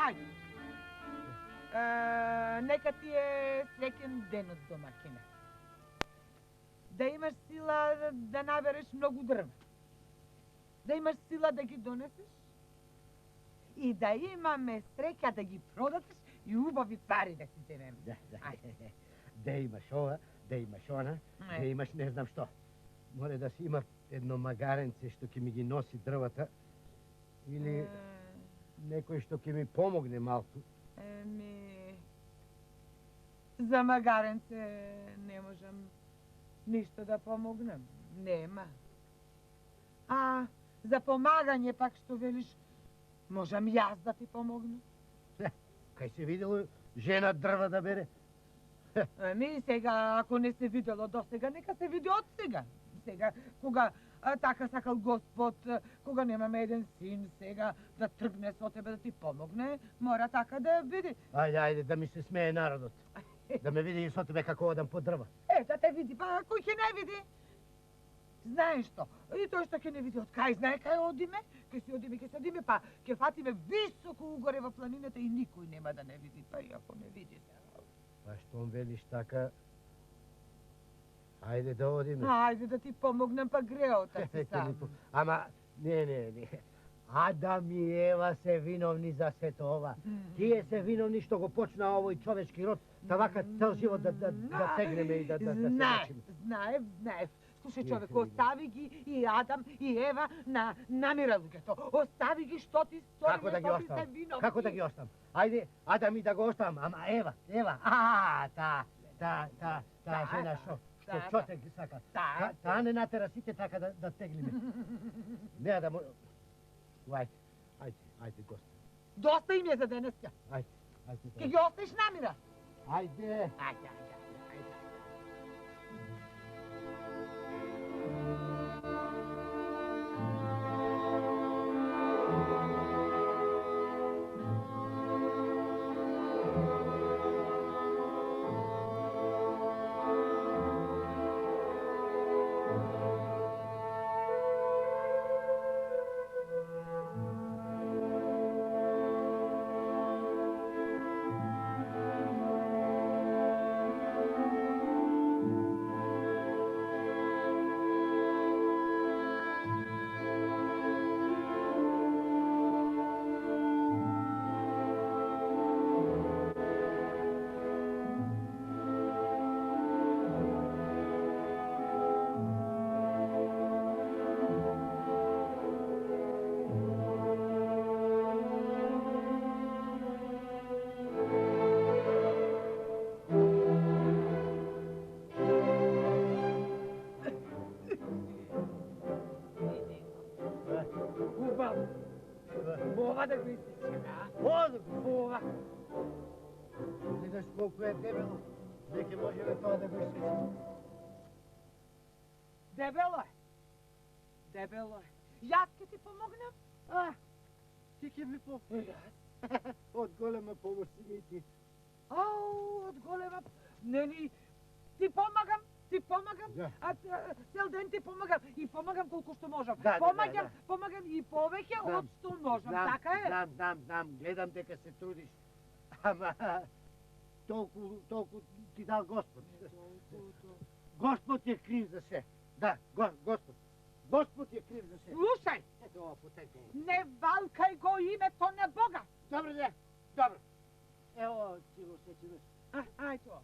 Ајде. Нека ти е среќен ден од домакина. Да имаш сила да набереш многу дрва. Да имаш сила да ги донесеш. И да имаме среќа да ги продадеш и убави пари да си земеме. Да. Да имаш ова, да имаш она, да имаш не знам што. Море да си има едно магаренце што ќе ми ги носи дрвата или некој што ќе ми помогне малку. За магаренце не можам ништо да помогнем. Нема. А за помагање пак што велиш, можам јас да ти помогнем. Кај се видело жена дрва да бере? Сега, ако не се видело до сега, нека се види од сега. Сега, кога така сакал Господ, кога немаме еден син сега да тргне со тебе да ти помогне, мора така да види. Ајде, да ми се смее народот. Да ме види со тебе како одам по дрва. Да те види, па кој ќе не види? Знаеш што? И тој што ќе не види од кај знае кај одиме, ќе се одиме, па ќе фатиме високо угоре во планината и никој нема да не види, па и ако не види. Па штом велиш така, ајде да одиме. Ајде да ти помогнем, па греота ти сам. Ама, не. Адам и Ева се виновни за сето ова. Тие се виновни што го почна овој човечки род, та вака цел живот да тегнеме и да се начиме. Знаев. Слушај човек, остави ги и Адам и Ева на намира луѓето. Остави ги што ти стори, Како да ги што ти се оставам? виновни. Како да ги оставам? Ајде, Адам и да го оставам, ама Ева, таа жена што чотек ги сака. Таа не натера сите така да теглиме. Не да му... Ајде, гости. Доста им е за денеска. Ајде. Ке ги оставиш намира. Ајде. Ова да го истичка, Ова. Гледаш колку е дебело, веќе можеме тоа да го истичаме. Дебело е. Јас ќе ти помогнам? Ти ќе ми помогнеш. Од голема помош си ми ти. Од голема... Нели, ти помагам. Цел ден ти помагам. И помагам колку што можам. Помагам и повеќе од што можам. Така е? Знам. Гледам дека се трудиш. Ама... Толку ти дал Господ. Господ е крив за се. Да, Господ. Господ е крив за се. Слушај! Ето ова потекло. Не валкај го името на Бога. Добро. Ево, ти го сечиваш. Ајто.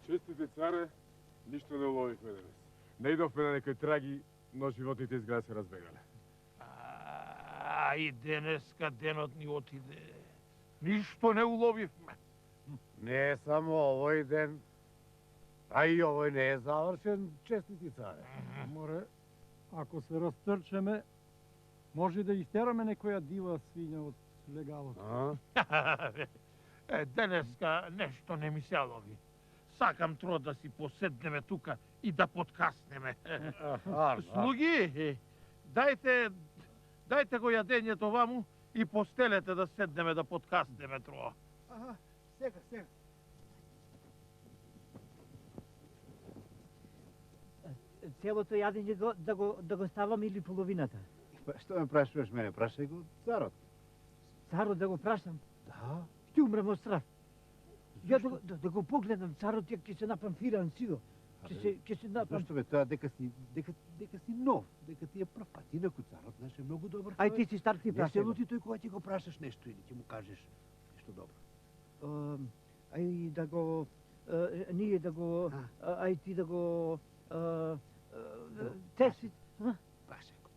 Честите царе, ништо не уловихме денес. Не идовме на некои траги, но животите изгледа се разбегале. И денеска денот ни отиде. Ништо не уловивме. Не е само овој ден, а и овој не е завршен, честити царе. Море, ако се растрчеме, може да истераме некоја дива свиња од легалот. Денеска нешто не ми се лови. Сакам тро да си поседнеме тука и да подкаснеме. Слуги, дајте го јадењето ваму и постелете да седнеме да подкаснеме тро. Сега. Целото јадење да го ставам или половината? Што ме прашуваш мене? Прашај го царот. Царот да го прашам? Да. Ќе умрем од страх. Ја да го погледам царот, ја ќе се напамфирам сиго. Ќе се напам. Зашто бе тоа дека си нов, дека ти е прв пат. Инаку царот наш е многу добар. Ај ти си стар, ти Не прашај се го. лути тој кога ќе го прашаш нешто или ќе му кажеш нешто добро. Ај да го ние да го ај ти да го теси. Прашај го.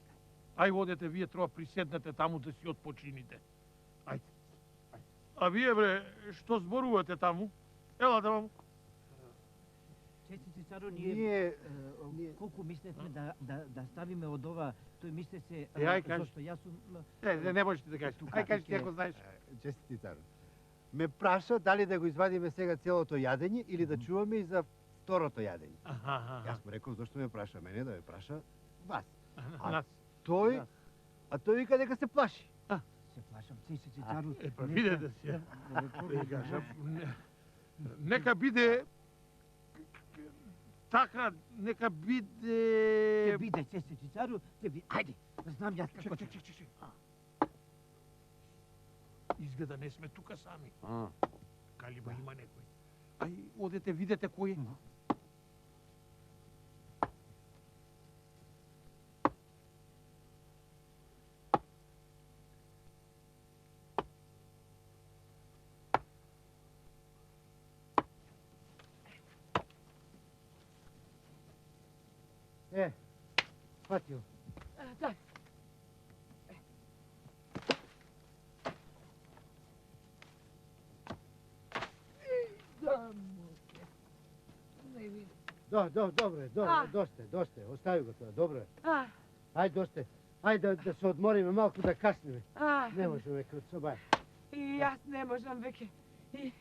Ај водете вие троа приседнете таму да си отпочините. Ајде. А вие бре, што зборувате таму? Ела да вам. Честити царо, Ние колку мислевме да ставиме од ова, тој мисле се ај кажи. зашто јас сум Не можете да кажете. Ај кажи ако знаеш. честити царот. Ме праша дали да го извадиме сега целото јадење или да чуваме и за второто јадење. Јас му реков зашто ме праша мене, да ме праша вас. Нас. Тој вика дека се плаши. се плашам, честити царо. Па видете се. Нека биде така, нека биде... Ќе биде честити царо, ќе биде. Ајде, знам јас како. Чек. Изгледа не сме тука сами. Калиба има некој. Ај, одете, видете кој е. Фатио. Да. Добре, досте, остави го тоа, добро е. Ајде, досте, ајде да се одмориме малку, да каснеме. Не можеме код собај. И јас не можам веќе. И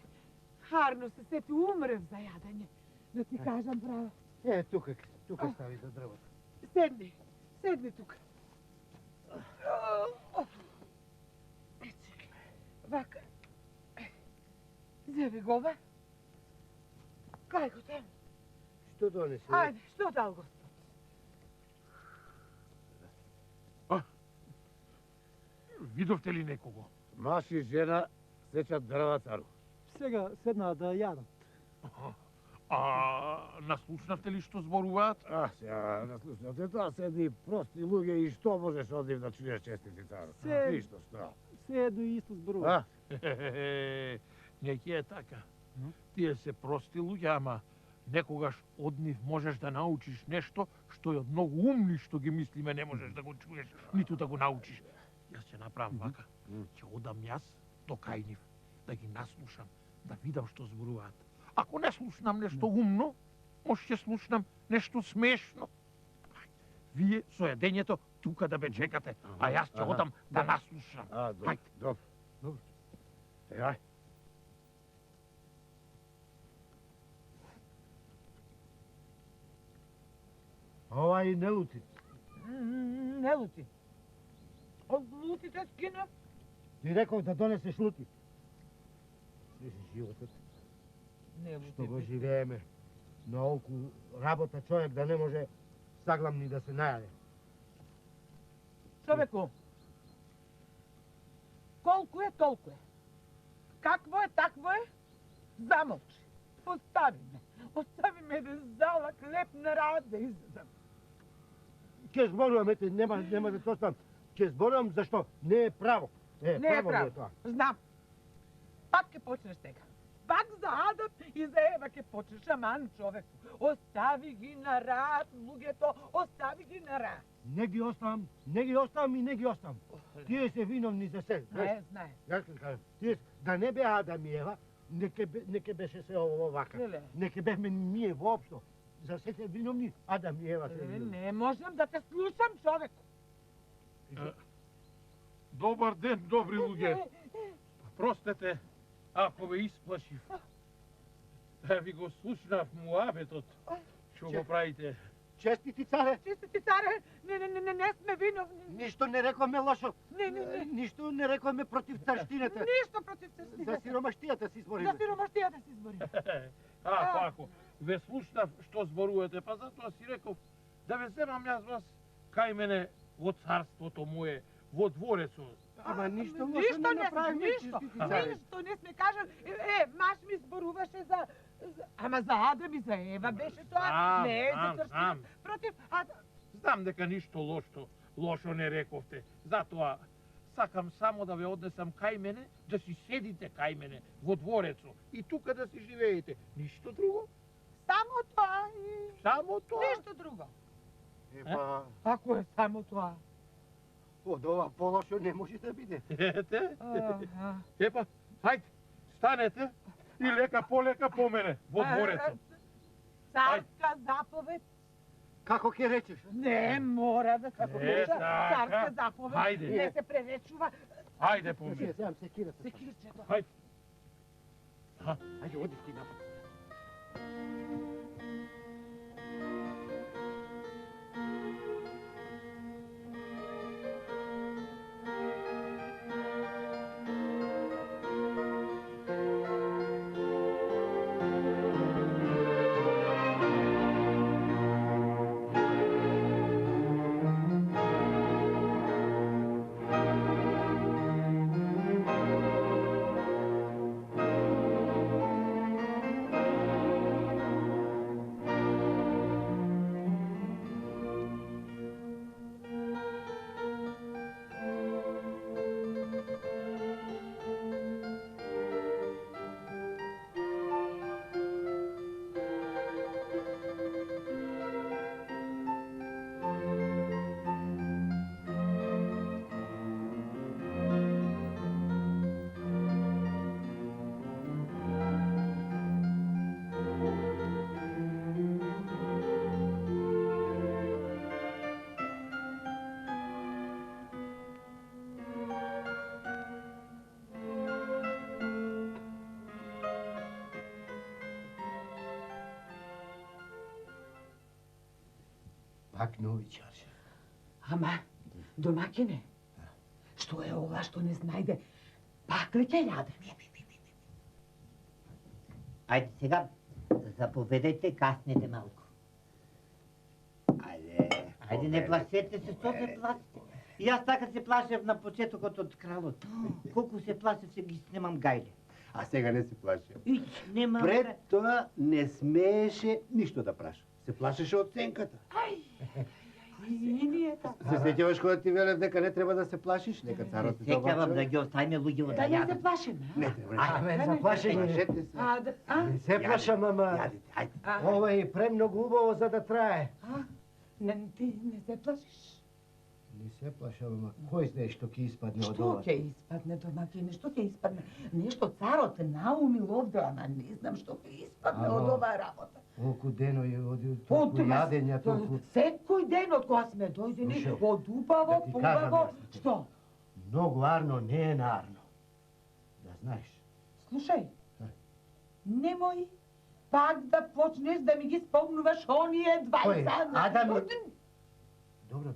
харно се сети умрев за јадење. Да ти кажам право. Тука стави до дрвото. Седни тука. Вака. Зеви го бе. Кај го тем? Што донесе? Ајде, што дал Господ? Видовте ли некого? Маж и жена сечат дрва цару. Сега седнаа да јадат. Наслушнавте ли што зборуваат? Сега наслушнате, тоа се едни прости луѓе и што можеш од нив да чуеш честити цару? Ништо, што? Се едно и исто зборуваат. Не ќе е така. Тие се прости луѓе, ама некогаш од нив можеш да научиш нешто што е од многу умни што ги мислиме не можеш да го чуеш, ниту да го научиш. Јас ќе направам вака. Ќе одам јас до кај нив, да ги наслушам, да видам што зборуваат. Ако не слушнам нешто умно, може ќе слушнам нешто смешно. Вие со јадењето тука да ме чекате, а јас ќе одам да наслушам. Добро. Ај. Ова и не лути. Не лути. Од лутите скина? Ти реков да донесеш лути. Животот. Не лути. Што го живееме. На олку работа човек да не може саглам ни да се најаде. Човеку, колку е, толку е. Какво е, такво е, замолчи. Остави ме да зала хлеб на рад да изедам. Ќе зборувам, ете, нема да тоа стан. Ќе зборувам зашто не е право. Не е право. Знам. Пак ќе почнеш сега. пак за Адам и за Ева ке почнеш аман човеку. Остави ги на рад, луѓето, остави ги на рад. Не ги оставам и не ги оставам. Тие се виновни за се. Знае. Јас ќе кажам, тие да не беа Адам и Ева, неке беше се ово вака. Леле. Неке бевме ние воопшто. За се виновни Адам и Ева се виновни. Не можам да те слушам, човеку. Добар ден, добри луѓе. Простете, ако ве исплашив. Ви го слушнав муабетот. Што го правите? Честити царе, Чистити царе, не сме виновни. ништо не рекоме лошо. Не. Ништо не рекоме против царштината. Ништо против За царстината. сиромаштијата си збориме. За сиромаштијата си збори. Ако ве слушнав што зборувате, па затоа си реков да ве земам јас вас кај мене во царството мое, во дворецот. Ама ништо лошо Ништо не не направиме, ништо. честити царе. Ништо не сме кажал. Маш ми зборуваше за... Ама за Адам и за Ева беше тоа. Не, за царстината. Против Адам. Знам дека ништо лошо не рековте. Затоа сакам само да ве однесам кај мене, да си седите кај мене во дворецот и тука да си живеете. Ништо друго? Само тоа и... Само тоа? Ништо друго. Епа, Ако е само тоа. Од ова полошо не може да биде. Ете, епа, хајде, станете и лека полека по мене во дворецот. Царска заповед. Како ќе речеш? Не, мора да се послуша. така. Царска заповед. Хајде. Не се преречува. Хајде по мене. Земам секирата. Секирчето. Хајде. Ајде, оди ти напад. Пак нови чарши. Ама, домакине, што е ова што не знајде? Пак ли ќе јадеш? Ајде сега, заповедајте, каснете малку. Ајде, не плашете се, што се плашите? И јас така се плашев на почетокот од кралот. Колку се плашев, се ги снимам гајле. А сега не се плаши. Ич, нема... Пред тоа не смееше ништо да праша. Се плашеше од сенката. И ние така. Се сеќаваш кога ти велев дека не треба да се плашиш, дека Се царот сеќавам да ги оставиме луѓето да Да не се јадат. плашиме, а? Не треба. Аме, заплаши ги. Плашете се. Не се плашам, ама Јадите, ајде. ова е премногу убаво за да трае. Ти не се плашиш? Не се плашам, ама кој знае што ќе испадне од Што ова? ќе испадне, домакине, што ќе испадне? Нешто царот наумил овде, ама не знам што ќе испадне Ало. од оваа работа. Колку дено е оди толку јадења, толку... Секој ден од кога сме дојдени, Слушај, од убаво, да ти кажам побаво, јас. што? Многу арно не е нарно. Да знаеш. Слушај, немој пак да почнеш да ми ги спомнуваш оние 20 Кој? Адам и- години. Добро.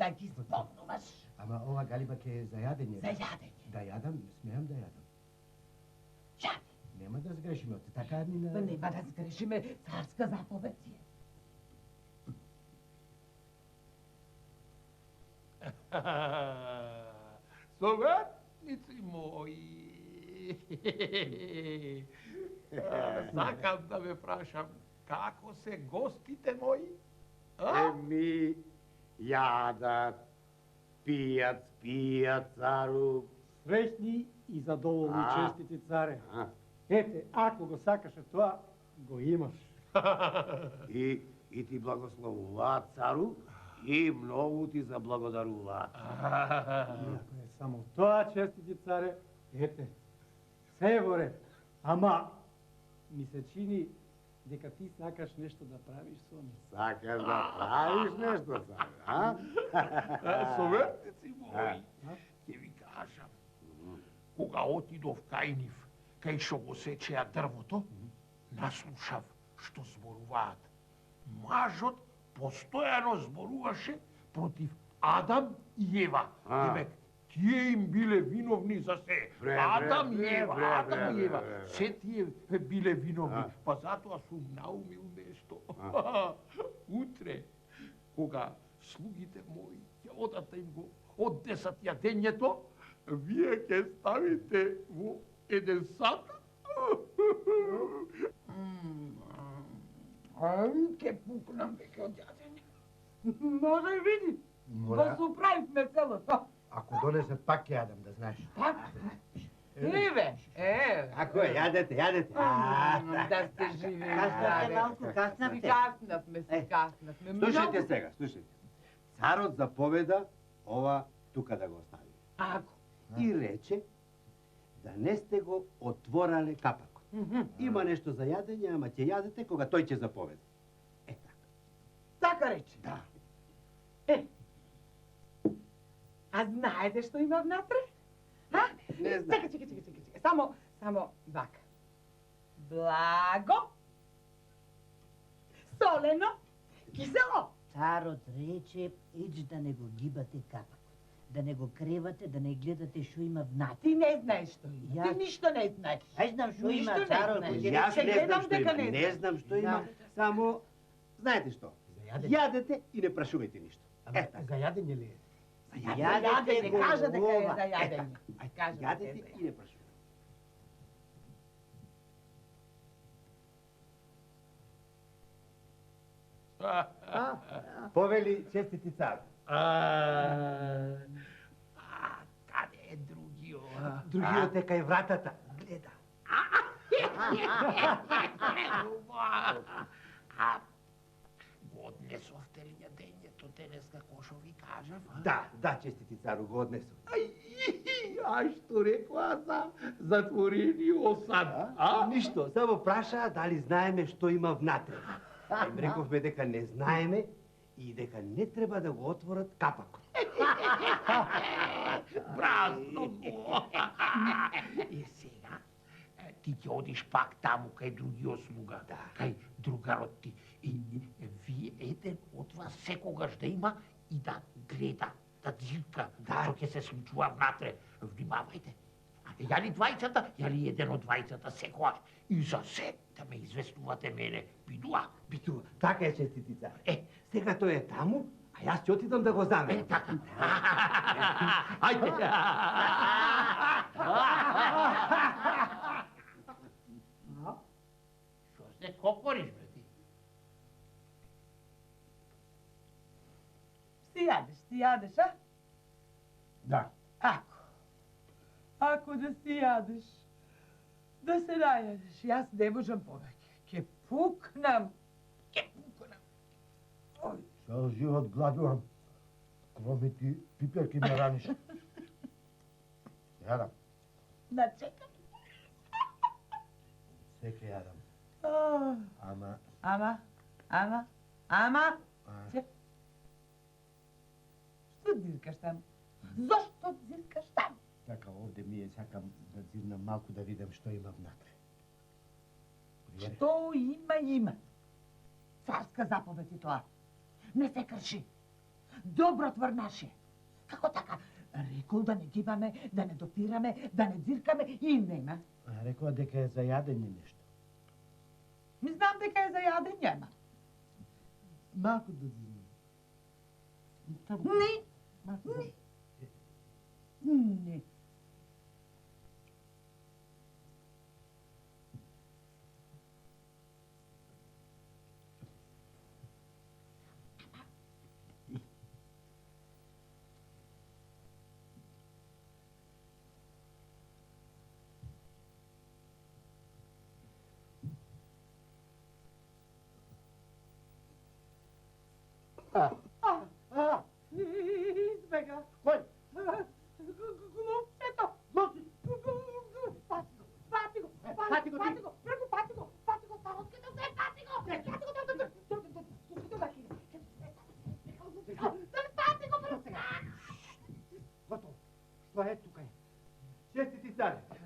Да ги спомнуваш Ама ова галиба ќе е за јадење. за јадење. Да јадам, смеам да јадам. Јади. Нема да сгрешиме, од така ни на... Нема да сгрешиме, царска заповед си е. Советници мои. Сакам да ве прашам, како се гостите мои? Еми, јадат, пијат, спијат, цару. Среќни и задоволни А. честити царе. Ете, ако го сакаше тоа, го имаш. И ти благословуваат, цару, и многу ти заблагодаруваат. Ако е само тоа, честити царе, ете, се е во ред. Ама, ми се чини дека ти сакаш нешто да правиш со мене. Сакаш да правиш нешто, царе, а? Советници мои, ќе ви кажам, кога отидов кај нив, кај што го сечеа дрвото, наслушав што зборуваат. Мажот постојано зборуваше против Адам и Ева. Демек, тие им биле виновни за се. Адам и Ева. Се тие биле виновни. Па затоа сум наумил нешто. Утре, кога слугите мои ќе одат да им го однесат јадењето, вие ќе ставите во еден сат. Ке пукнам веќе од јадење. Може и види. Го суправивме целото. Ако донесат пак ќе јадам, да знаеш. Пак? Еве, Ако јадете, јадете. Да сте живи. Каснавте малку, каснавте. Каснавме. Слушайте сега, слушайте. Царот заповеда ова тука да го остави. Ако? И рече да не сте го отворале капакот. Има нешто за јадење, ама ќе јадете кога тој ќе заповеда. Е така. Така рече? Да. А знаете што има внатре? А? Не знам. Чекай. Само вака. Благо. Солено. Кисело. Царот рече, еч да не го гибате капакот. Да не го кревате, да не гледате што има внатре. Ти не знаеш што има. Ја- Ти ништо не знаеш. Ај знам што Ништо има не царот. знаеш. Јас Ќе не гледам знам што дека има. не Не знаеш. знам што има. Само, знаете што? Јадете и не прашувајте ништо. Е така. За јадење ли е? Јадење, го кажа дека е ова. за јадење. Ајде, Кажа дека е за јадете и не прашувајте. Повели честити цар. Каде е другиот? Другиот е кај вратата. Гледа. Го однесовте ли јадењето денеска, ко што ви кажав? Да, честити цару, го однесов. А што рекоа за затворениот сад? Ништо, само прашаа дали знаеме што има внатре. Им рековме дека не знаеме и дека не треба да го отворат капакот. Празно го! И сега, ти ќе одиш пак таму кај другиот слуга, кај другарот ти. И вие еден од вас секогаш да има и да гледа, да зирка што ќе се случува внатре. Внимавајте. Јали двајцата, јали еден од двајцата секогаш. И за се да ме известувате мене. Бидуа. Така е, честити цар. Сега тој е таму, а јас ќе отидам да го замерам. Така. Ајде. Што се кокориш, бе ти? Ти јадеш, а? Да. Ако да си јадеш, да се најадеш, јас не можам повеќе. Ке пукнам. Цел живот гладувам. Кроме ти пиперки ме раниш. Јадам. Начекам. Секе јадам. Ама... Што дзиркаш там? Зошто дзиркаш там? Така, овде ми е, сакам да дзирнам малку да видам што има внатре. Што има? Царска заповед и тоа. Не се крши. Добро тврнаше. Како така? Рекол да не гибаме, да не допираме, да не дзиркаме и нема. Рекоа дека е за јадење нешто. Ми знам дека е за јадење, ама. Малку да дзирнам. Не. Избега. Кој? Глупчето. Фати го, преку фати го, староските се, фати го. Готово. Што е тука?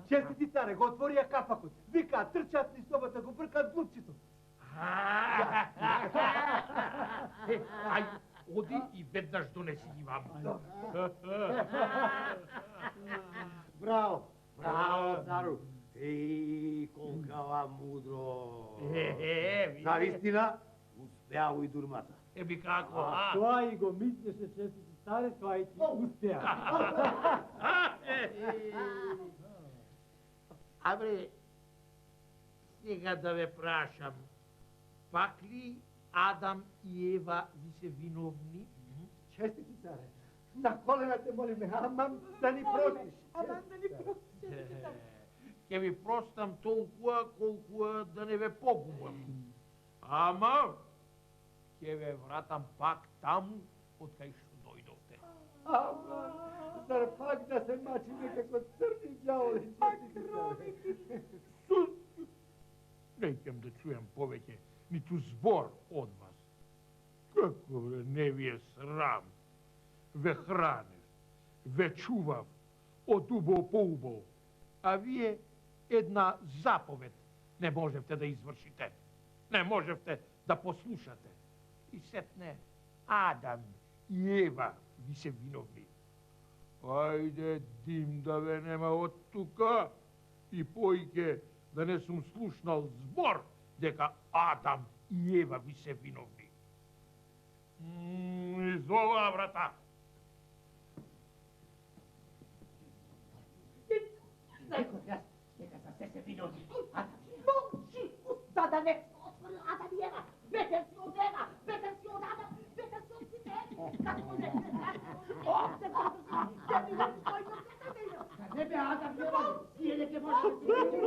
Честити царе, го отворија капакот. Вика, трчат ни собата, го бркат глупчето. Ај, оди и веднаш донеси ги вама. Браво, цару. Еј, колкава мудро. На вистина, успеа и дурмата. Еби како, Тоа и го мислеше честити царе, тоа и ти успеа. Абре, сега да ве прашам, пак ли Адам и Ева ви се виновни? Честити царе, на колена те молиме, амам да ни простиш. Ќе ви простам толкова, колкова да не ве погубам. Ама, ќе ве вратам пак таму, од кај што дојдовте. Ама, зар пак да се мачиме како црни ѓаволи, честити царе? Неќам да чујам повеќе ниту збор од вас. Како бе, не ви е срам? Ве хранев, ве чував, од убо по убо, а вие една заповед не можевте да извршите. Не можевте да послушате. И сетне Адам и Ева ви се виновни. Ајде, дим да ве нема од тука и поиќе да не сум слушнал збор дека Адам и Ева ви се виновни. Из оваа врата. Дека за се се виновни. Молчи, уста да не отвори Адам и Ева. Бетер си од Ева, бетер си од Адам, бетер си од сите. Како не се знаеш? Овде подоси, ќе ми видиш кој го се да не бе Адам и Ева, тие не ќе може да се